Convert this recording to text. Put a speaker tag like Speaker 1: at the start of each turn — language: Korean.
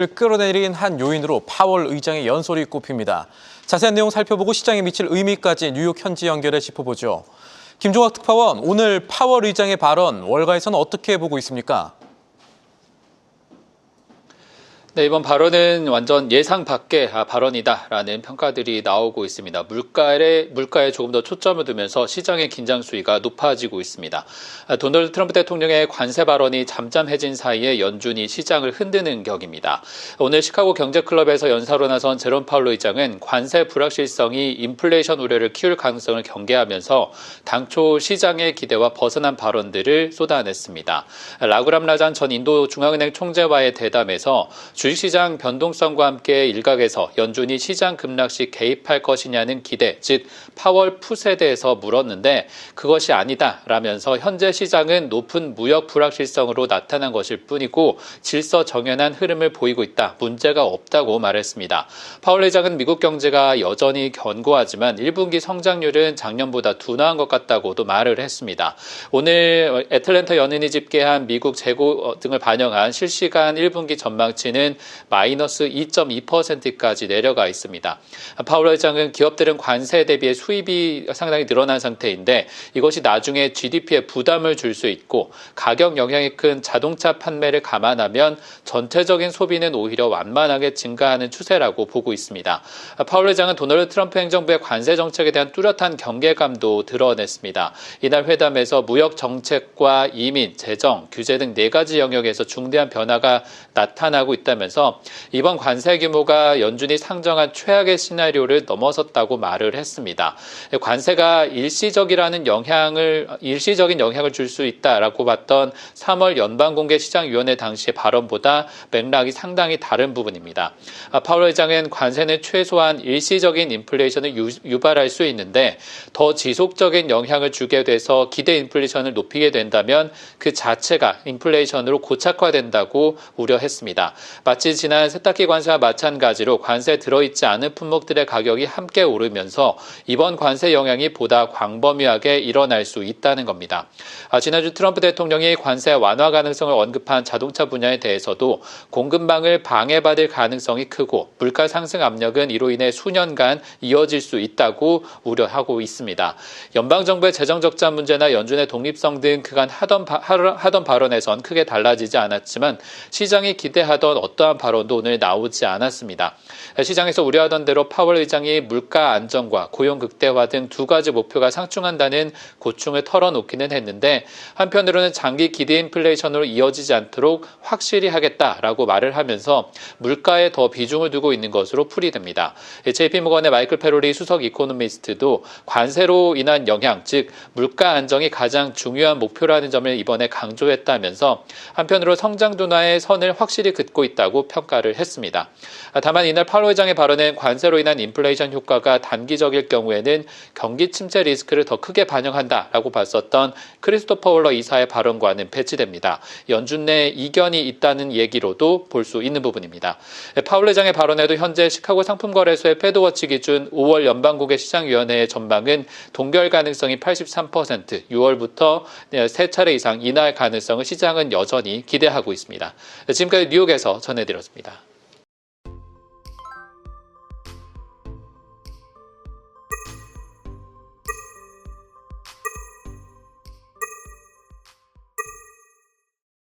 Speaker 1: 끌어내린 한 요인으로 파월 의장의 연설이 꼽힙니다. 자세한 내용 살펴보고 시장에 미칠 의미까지 뉴욕 현지 연결해 짚어보죠. 김종학 특파원, 오늘 파월 의장의 발언 월가에서는 어떻게 보고 있습니까?
Speaker 2: 네, 이번 발언은 완전 예상 밖의 발언이다라는 평가들이 나오고 있습니다. 물가에 조금 더 초점을 두면서 시장의 긴장 수위가 높아지고 있습니다. 도널드 트럼프 대통령의 관세 발언이 잠잠해진 사이에 연준이 시장을 흔드는 격입니다. 오늘 시카고 경제클럽에서 연사로 나선 제롬 파월 의장은 관세 불확실성이 인플레이션 우려를 키울 가능성을 경계하면서 당초 시장의 기대와 벗어난 발언들을 쏟아냈습니다. 라구람 라잔 전 인도 중앙은행 총재와의 대담에서 주식시장 변동성과 함께 일각에서 연준이 시장 급락 시 개입할 것이냐는 기대, 즉 파월 풋에 대해서 물었는데 그것이 아니다라면서 현재 시장은 높은 무역 불확실성으로 나타난 것일 뿐이고 질서 정연한 흐름을 보이고 있다. 문제가 없다고 말했습니다. 파월 의장은 미국 경제가 여전히 견고하지만 1분기 성장률은 작년보다 둔화한 것 같다고도 말을 했습니다. 오늘 애틀랜타 연은이 집계한 미국 재고 등을 반영한 실시간 1분기 전망치는 마이너스 2.2%까지 내려가 있습니다. 파월 의장은 기업들은 관세 대비해 수입이 상당히 늘어난 상태인데 이것이 나중에 GDP에 부담을 줄 수 있고 가격 영향이 큰 자동차 판매를 감안하면 전체적인 소비는 오히려 완만하게 증가하는 추세라고 보고 있습니다. 파월 의장은 도널드 트럼프 행정부의 관세 정책에 대한 뚜렷한 경계감도 드러냈습니다. 이날 회담에서 무역 정책과 이민, 재정, 규제 등 4가지 영역에서 중대한 변화가 나타나고 있다면서 이번 관세 규모가 연준이 상정한 최악의 시나리오를 넘어섰다고 말을 했습니다. 관세가 일시적인 영향을 줄 수 있다라고 봤던 3월 연방공개시장위원회 당시의 발언보다 맥락이 상당히 다른 부분입니다. 파월 의장은 관세는 최소한 일시적인 인플레이션을 유발할 수 있는데 더 지속적인 영향을 주게 돼서 기대 인플레이션을 높이게 된다면 그 자체가 인플레이션으로 고착화된다고 우려했습니다. 마치 지난 세탁기 관세와 마찬가지로 관세에 들어있지 않은 품목들의 가격이 함께 오르면서 이번 관세 영향이 보다 광범위하게 일어날 수 있다는 겁니다. 지난주 트럼프 대통령이 관세 완화 가능성을 언급한 자동차 분야에 대해서도 공급망을 방해받을 가능성이 크고 물가 상승 압력은 이로 인해 수년간 이어질 수 있다고 우려하고 있습니다. 연방정부의 재정적자 문제나 연준의 독립성 등 그간 하던 발언에선 크게 달라지지 않았지만 시장이 기대하던 어떠한 발언도 오늘 나오지 않았습니다. 시장에서 우려하던 대로 파월 의장이 물가 안정과 고용 극대화 등 2가지 목표가 상충한다는 고충을 털어놓기는 했는데 한편으로는 장기 기대 인플레이션으로 이어지지 않도록 확실히 하겠다라고 말을 하면서 물가에 더 비중을 두고 있는 것으로 풀이됩니다. JP모건의 마이클 페로리 수석 이코노미스트도 관세로 인한 영향, 즉 물가 안정이 가장 중요한 목표라는 점을 이번에 강조했다면서 한편으로 성장 둔화의 선을 확실히 긋고 있다고 평가를 했습니다. 다만 이날 파월 의장의 발언은 관세로 인한 인플레이션 효과가 단기적일 경우에는 경기 침체 리스크를 더 크게 반영한다라고 봤었던 크리스토퍼 월러 이사의 발언과는 배치됩니다. 연준 내 이견이 있다는 얘기로도 볼 수 있는 부분입니다. 파월 의장의 발언에도 현재 시카고 상품거래소의 패드워치 기준 5월 연방공개시장위원회의 전망은 동결 가능성이 83%, 6월부터 3차례 이상 인하할 가능성을 시장은 여전히 기대하고 있습니다. 지금까지 뉴욕에서 전해드렸습니다.